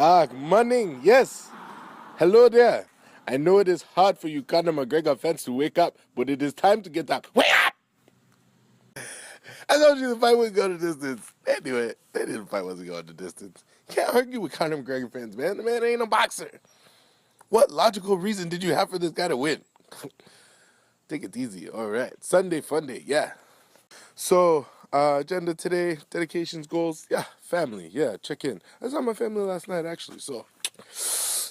Good morning. Yes. Hello there. I know it is hard for you Conor McGregor fans to wake up, but it is time to get up. Wake up! I told you the fight wouldn't go the distance. Anyway, they didn't fight wasn't going the distance. You can't argue with Conor McGregor fans, man. The man ain't a boxer. What logical reason did you have for this guy to win? Take it easy. All right. Sunday fun day. Yeah. So, agenda today, dedications, goals. Yeah, family. Yeah, check in. I saw my family last night, actually. So,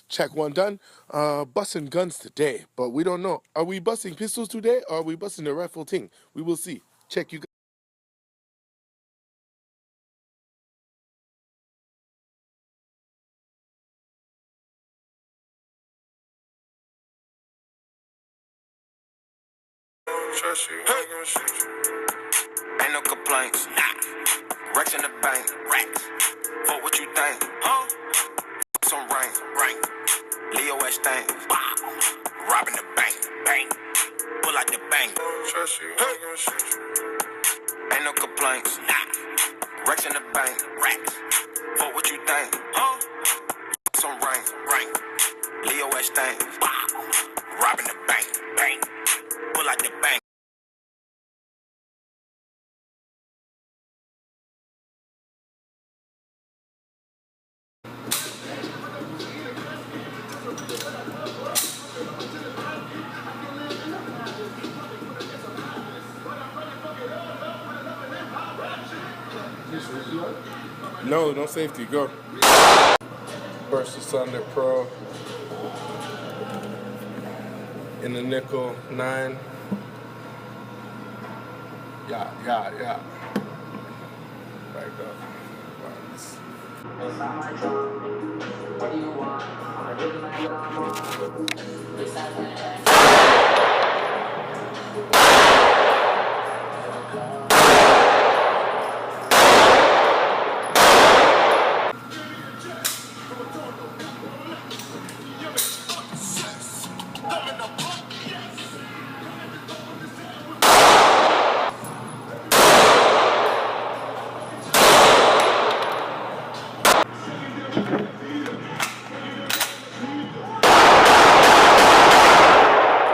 check one done. Busting guns today, but we don't know. Are we busting pistols today or are we busting the rifle thing? We will see. Check you guys. Trust you, hey. Gonna shoot you. Ain't no complaints, nah. Racks in the bank, racks. Fuck what you think, huh? Some rain. Leo S things, robbing the bank, bang. Pull out the bank. Trust you, hey. Gonna shoot you. Ain't no complaints, nah. Racks in the bank, racks. Fuck what you think, huh? Some rain. Leo S things, robbing the bank, bang. Pull out the bank. No safety. Go. Versus Sunday Pro. In the nickel, 9. Yeah. Back up. Once. It's not my drum. What do you want? I'm a rhythm and what I'm on. It's not my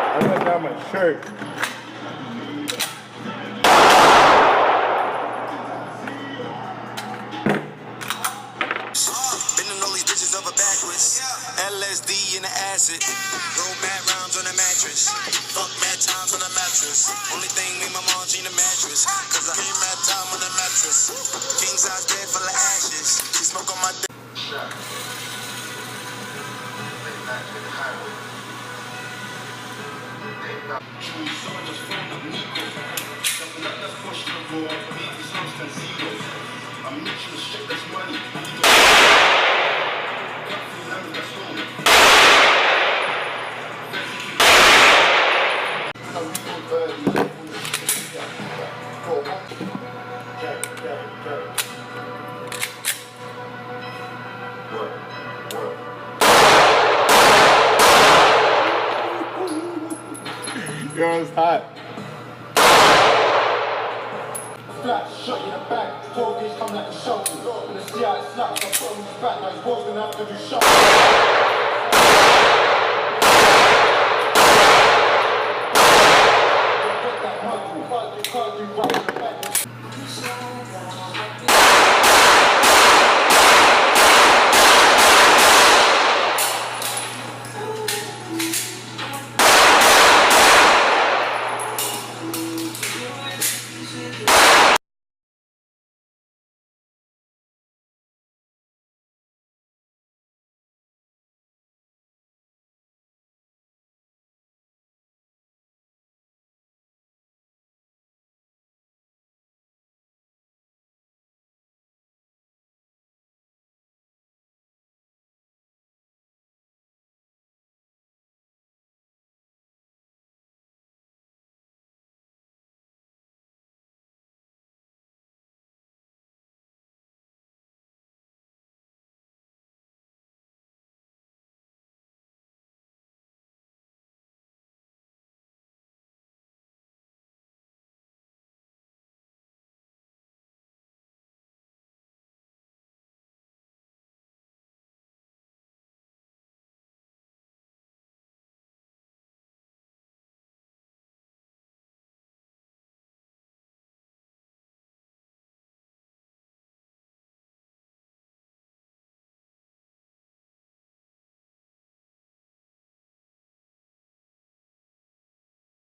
I let down my shirt. Bending all these bitches over backwards. LSD in the acid. Roll mad rounds on the mattress. Fuck mad times on the mattress. Only thing me my mom Gina mattress. Cause I hear mad time on the mattress. King size bed full of ashes. She smoke on my dick. Yo, it's hot. Flat, shot in the back, 12 gauge come like a shovel. When the CI slaps, I put him back, now he's walking out every shot.